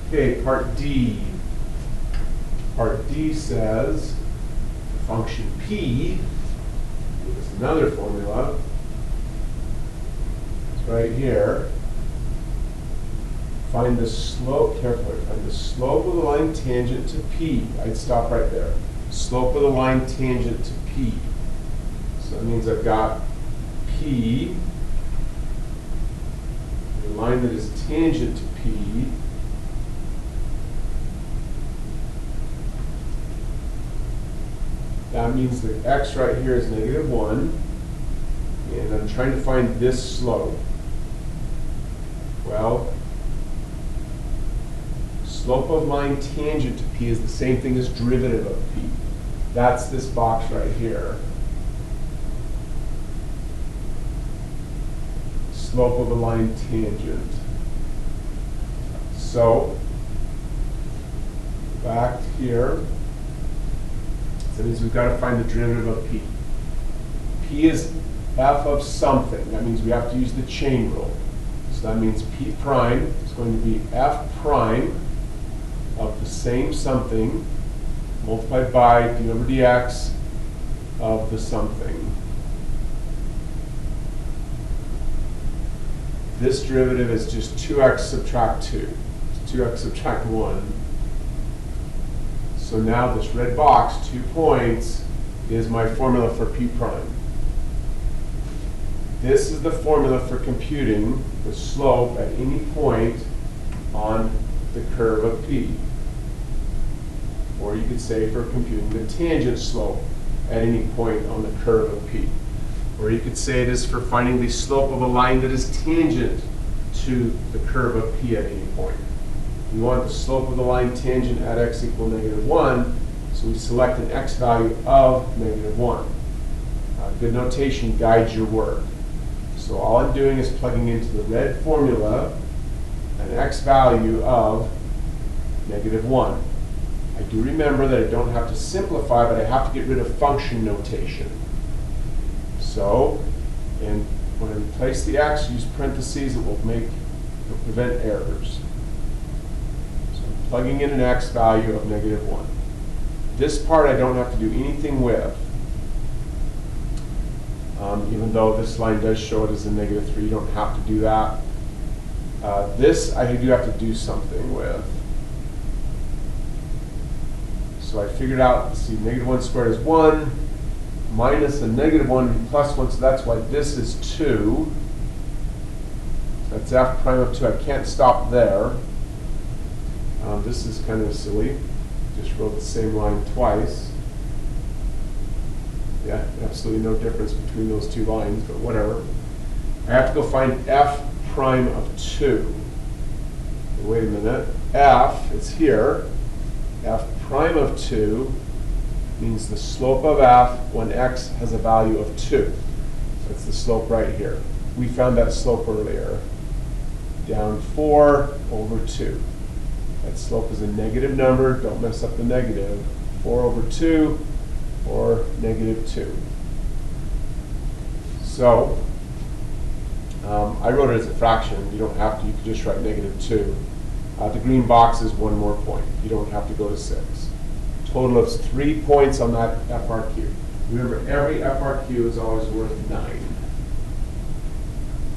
Okay, part D. Part D says function P, give us another formula. It's right here. Find the slope, carefully, find the slope of the line tangent to P. I'd stop right there. Slope of the line tangent to P. So that means I've got P, the line that is tangent to P, that means the x right here is -1, and I'm trying to find this slope. Well, slope of line tangent to P is the same thing as derivative of P. That's this box right here. Slope of a line tangent. So, back here, so that means we've got to find the derivative of P. P is f of something. That means we have to use the chain rule. So that means P prime is going to be f prime of the same something multiplied by d over dx of the something. This derivative is just 2x subtract 2. It's 2x subtract 1. So now this red box, 2 points, is my formula for P prime. This is the formula for computing the slope at any point on the curve of P. Or you could say for computing the tangent slope at any point on the curve of P. Or you could say it is for finding the slope of a line that is tangent to the curve of P at any point. We want the slope of the line tangent at x equal -1, so we select an x value of -1. Good notation guides your work. So all I'm doing is plugging into the red formula an x value of -1. I do remember that I don't have to simplify, but I have to get rid of function notation. So, and when I replace the x, use parentheses, it will prevent errors. So I'm plugging in an x value of -1. This part I don't have to do anything with, even though this line does show it as a -3, you don't have to do that. This I do have to do something with. So I figured out, let's see, -1 squared is 1, minus a -1 plus 1, so that's why this is 2. That's f prime of 2. I can't stop there. This is kind of silly. Just wrote the same line twice. Yeah, absolutely no difference between those two lines, but whatever. I have to go find f prime of 2. Wait a minute. F is here. F prime of 2 means the slope of f when x has a value of 2. That's the slope right here. We found that slope earlier. Down 4 over 2. That slope is a negative number. Don't mess up the negative. 4 over 2 or -2. So I wrote it as a fraction. You don't have to. You could just write -2. The green box is 1 more point. You don't have to go to 6. Total of 3 points on that FRQ. Remember, every FRQ is always worth 9.